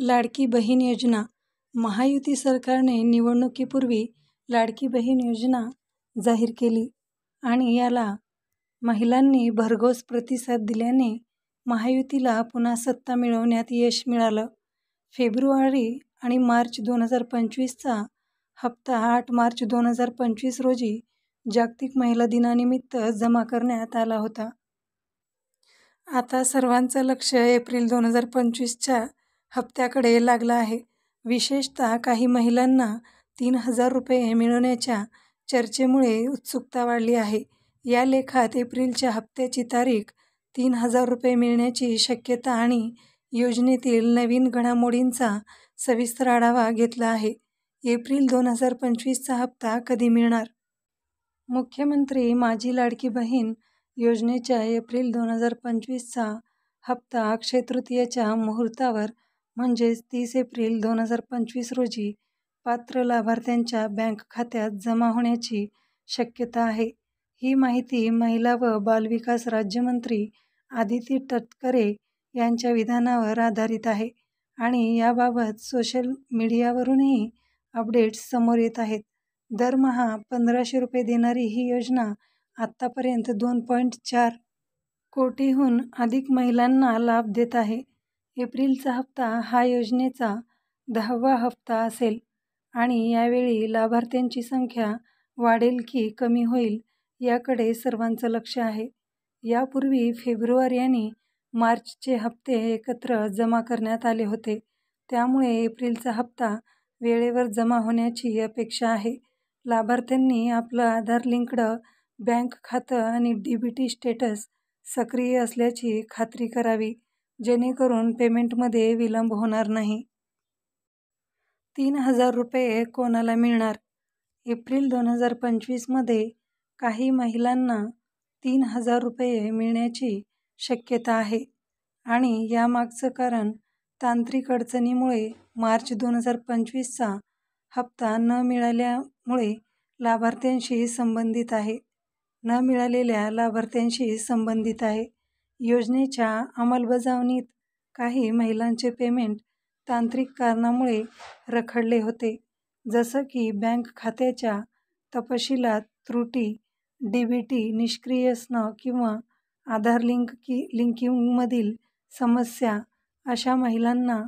लाडकी बहीण योजना. महायुती सरकारने निवडणुकीपूर्वी लाडकी बहीण योजना जाहीर केली आणि याला महिलांनी भरघोस प्रतिसाद दिल्याने महायुतीला पुन्हा सत्ता मिळवण्यात यश मिळालं. फेब्रुवारी आणि मार्च 2025चा हप्ता 8 मार्च 2025 रोजी जागतिक महिला दिनानिमित्त जमा करण्यात आला होता. आता सर्वांचं लक्ष एप्रिल 2025च्या हप्त्याकडे लागलं आहे. विशेषतः काही महिलांना 3,000 रुपये मिळण्याच्या चर्चेमुळे उत्सुकता वाढली आहे. या लेखात एप्रिलच्या हप्त्याची तारीख, 3,000 रुपये मिळण्याची शक्यता आणि योजनेतील नवीन घडामोडींचा सविस्तर आढावा घेतला आहे. एप्रिल 2025चा हप्ता कधी मिळणार? मुख्यमंत्री माझी लाडकी बहीण योजनेच्या एप्रिल 2025चा हप्ता अक्षय तृतीयेच्या मुहूर्तावर म्हणजेच 30 एप्रिल 2025 रोजी पात्र लाभार्थ्यांच्या बँक खात्यात जमा होण्याची शक्यता आहे. ही माहिती महिला व बालविकास राज्यमंत्री आदिती तटकरे यांच्या विधानावर आधारित आहे आणि याबाबत सोशल मीडियावरूनही अपडेट्स समोर येत आहेत. दरमहा 1,500 रुपये देणारी ही योजना आत्तापर्यंत 2.4 कोटीहून अधिक महिलांना लाभ देत आहे. एप्रिलचा हप्ता हा योजनेचा 10वा हप्ता असेल आणि यावेळी लाभार्थ्यांची संख्या वाढेल की कमी होईल याकडे सर्वांचं लक्ष आहे. यापूर्वी फेब्रुवारी आणि मार्चचे हप्ते एकत्र जमा करण्यात आले होते. त्यामुळे एप्रिलचा हप्ता वेळेवर जमा होण्याची अपेक्षा आहे. लाभार्थ्यांनी आपलं आधार लिंक्ड बँक खातं आणि डीबीटी स्टेटस सक्रिय असल्याची खात्री करावी, जेणेकरून पेमेंटमध्ये विलंब होणार नाही. 3,000 रुपये कोणाला मिळणार? एप्रिल 2025मध्ये काही महिलांना 3,000 रुपये मिळण्याची शक्यता आहे आणि यामागचं कारण तांत्रिक अडचणीमुळे मार्च 2025चा हप्ता न मिळाल्यामुळे लाभार्थ्यांशी संबंधित आहे. न मिळालेल्या लाभार्थ्यांशी संबंधित आहे. योजनेच्या अंमलबजावणीत काही महिलांचे पेमेंट तांत्रिक कारणामुळे रखडले होते, जसं की बँक खात्याच्या तपशिलात त्रुटी, डीबीटी निष्क्रिय असणं किंवा आधार लिंकिंगमधील समस्या. अशा महिलांना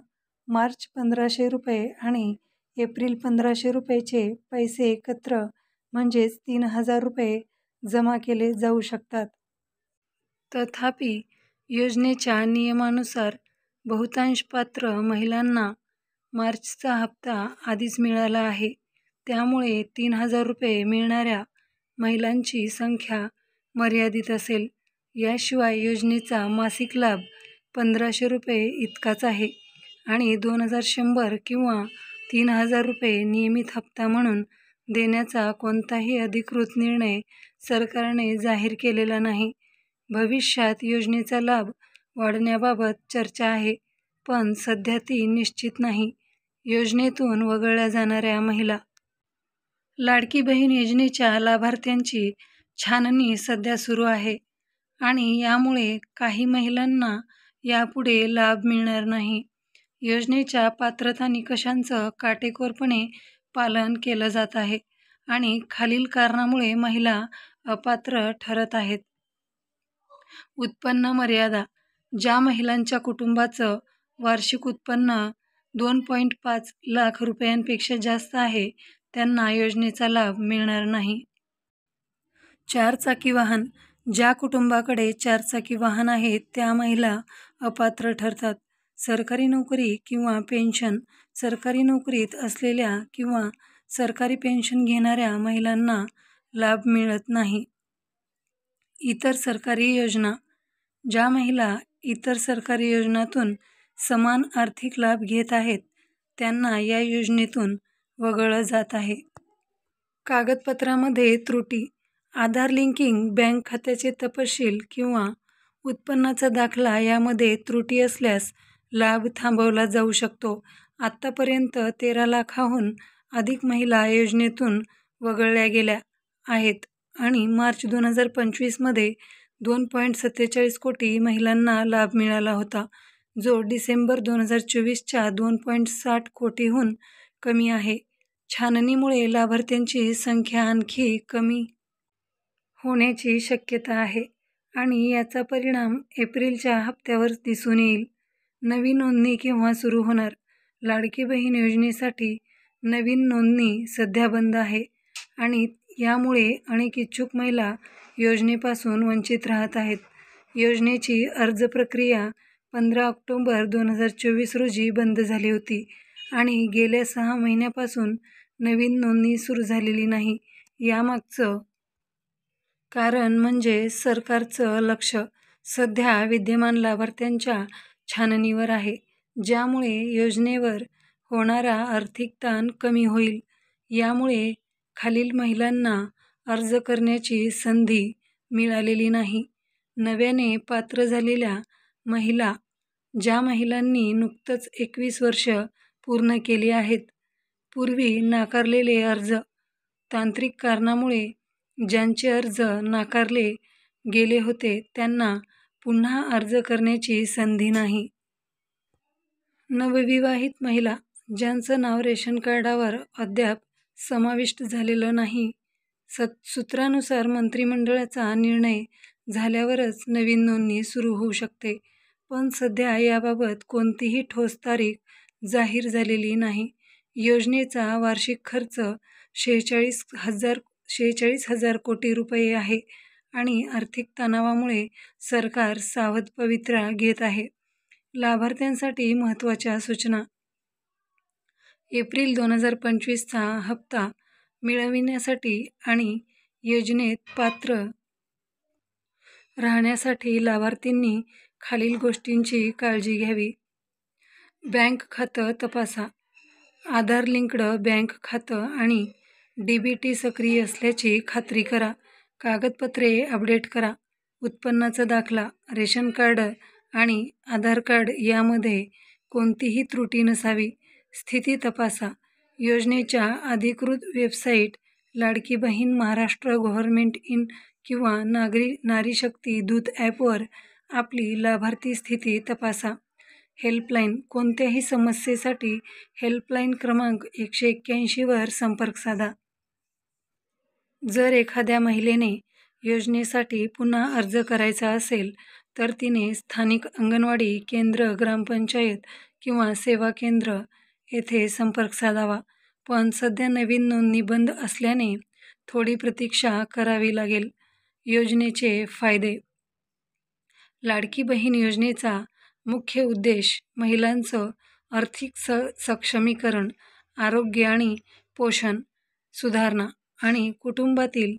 मार्च 1,500 रुपये आणि एप्रिल 1,500 रुपयेचे पैसे एकत्र म्हणजेच 3,000 रुपये जमा केले जाऊ शकतात. तथापि, योजनेच्या नियमानुसार बहुतांश पात्र महिलांना मार्चचा हप्ता आधीच मिळाला आहे. त्यामुळे 3,000 रुपये मिळणाऱ्या महिलांची संख्या मर्यादित असेल. याशिवाय योजनेचा मासिक लाभ 1,500 रुपये इतकाच आहे आणि 2,100 किंवा 3,000 रुपये नियमित हप्ता म्हणून देण्याचा कोणताही अधिकृत निर्णय सरकारने जाहीर केलेला नाही. भविष्यात योजनेचा लाभ वाढवण्याबाबत चर्चा आहे, पण सध्या ती निश्चित नाही. योजनेतून वगळल्या जाणाऱ्या महिला. लाडकी बहीण योजनेच्या लाभार्थ्यांची छाननी सध्या सुरू आहे आणि यामुळे काही महिलांना यापुढे लाभ मिळणार नाही. योजनेच्या पात्रता निकषांचं काटेकोरपणे पालन केलं जात आहे आणि खालील कारणामुळे महिला अपात्र ठरत आहेत. उत्पन्न मर्यादा. ज्या महिलांच्या कुटुंबाचं वार्षिक उत्पन्न 2.5 लाख रुपयांपेक्षा जास्त आहे त्यांना योजनेचा लाभ मिळणार नाही. 4 चाकी वाहन. ज्या कुटुंबाकडे 4 चाकी वाहन आहे त्या महिला अपात्र ठरतात. सरकारी नोकरी किंवा पेन्शन. सरकारी नोकरीत असलेल्या किंवा सरकारी पेन्शन घेणाऱ्या महिलांना लाभ मिळत नाही. इतर सरकारी योजना. ज्या महिला इतर सरकारी योजनांतून समान आर्थिक लाभ घेत आहेत त्यांना या योजनेतून वगळलं जात आहे. कागदपत्रामध्ये त्रुटी. आधार लिंकिंग, बँक खात्याचे तपशील किंवा उत्पन्नाचा दाखला यामध्ये त्रुटी असल्यास लाभ थांबवला जाऊ शकतो. आत्तापर्यंत 13 लाखाहून अधिक महिला योजनेतून वगळल्या गेल्या आहेत आणि मार्च 2025मध्ये 2.47 कोटी महिलांना लाभ मिळाला होता. जो डिसेंबर 2024च्या 2.60 कोटीहून कमी आहे. छाननीमुळे लाभार्थ्यांची संख्या आणखी कमी होण्याची शक्यता आहे आणि याचा परिणाम एप्रिलच्या हप्त्यावर दिसून येईल. नवीन नोंदणी केव्हा सुरू होणार? लाडकी बहीण योजनेसाठी नवीन नोंदणी सध्या बंद आहे आणि यामुळे अनेक इच्छुक महिला योजनेपासून वंचित राहत आहेत. योजनेची अर्ज प्रक्रिया 15 ऑक्टोबर 2024 रोजी बंद झाली होती आणि गेल्या 6 महिन्यापासून नवीन नोंदणी सुरू झालेली नाही. यामागचं कारण म्हणजे सरकारचं लक्ष सध्या विद्यमान लाभार्थ्यांच्या छाननीवर आहे, ज्यामुळे योजनेवर होणारा आर्थिक ताण कमी होईल. यामुळे खालील महिलांना अर्ज करण्याची संधी मिळालेली नाही. नव्याने पात्र झालेल्या महिला, ज्या महिलांनी नुकतंच 21 वर्ष पूर्ण केली आहेत. पूर्वी नाकारलेले अर्ज, तांत्रिक कारणामुळे ज्यांचे अर्ज नाकारले गेले होते त्यांना पुन्हा अर्ज करण्याची संधी नाही. नवविवाहित महिला, ज्यांचं नाव रेशन कार्डावर अद्याप समाविष्ट झालेलं नाही. सूत्रानुसार मंत्रिमंडळाचा निर्णय झाल्यावरच नवीन नोंदणी सुरू होऊ शकते, पण सध्या याबाबत कोणतीही ठोस तारीख जाहीर झालेली नाही. योजनेचा वार्षिक खर्च 46,000 कोटी रुपये आहे आणि आर्थिक तणावामुळे सरकार सावध पवित्रा घेत आहे. लाभार्थ्यांसाठी महत्त्वाच्या सूचना. एप्रिल 2025चा हप्ता मिळविण्यासाठी आणि योजनेत पात्र राहण्यासाठी लाभार्थींनी खालील गोष्टींची काळजी घ्यावी. बँक खातं तपासा. आधार लिंक्ड बँक खातं आणि DBT सक्रिय असल्याची खात्री करा. कागदपत्रे अपडेट करा. उत्पन्नाचा दाखला, रेशन कार्ड आणि आधार कार्ड यामध्ये कोणतीही त्रुटी नसावी. स्थिती तपासा. योजनेच्या अधिकृत website Ladki Bahin Maharashtra government in किंवा नारी शक्ती दूत ॲपवर आपली लाभार्थी स्थिती तपासा. हेल्पलाईन. कोणत्याही समस्येसाठी हेल्पलाईन क्रमांक 181 वर संपर्क साधा. जर एखाद्या महिलेने योजनेसाठी पुन्हा अर्ज करायचा असेल तर तिने स्थानिक अंगणवाडी केंद्र, ग्रामपंचायत किंवा सेवा केंद्र येथे संपर्क साधावा. पण सध्या नवीन नोंदणी बंद असल्याने थोडी प्रतीक्षा करावी लागेल. योजनेचे फायदे. लाडकी बहीण योजनेचा मुख्य उद्देश महिलांचं आर्थिक सक्षमीकरण, आरोग्य आणि पोषण सुधारणा आणि कुटुंबातील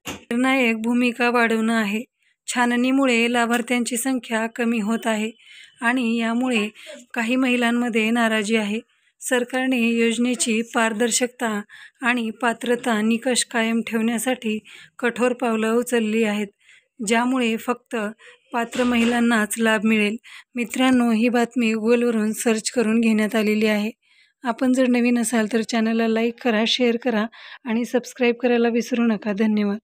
निर्णायक भूमिका वाढवणं आहे. छाननीमुळे लाभार्थ्यांची संख्या कमी होत आहे आणि यामुळे काही महिलांमध्ये नाराजी आहे. सरकारने योजनेची पारदर्शकता आणि पात्रता निकष कायम ठेवण्यासाठी कठोर पावलं उचलली आहेत, ज्यामुळे फक्त पात्र महिलांनाच लाभ मिळेल. मित्रांनो, ही बातमी गुगलवरून सर्च करून घेण्यात आलेली आहे. आपण जर नवीन असाल तर चॅनलला लाईक करा, शेअर करा आणि सबस्क्राईब करायला विसरू नका. धन्यवाद.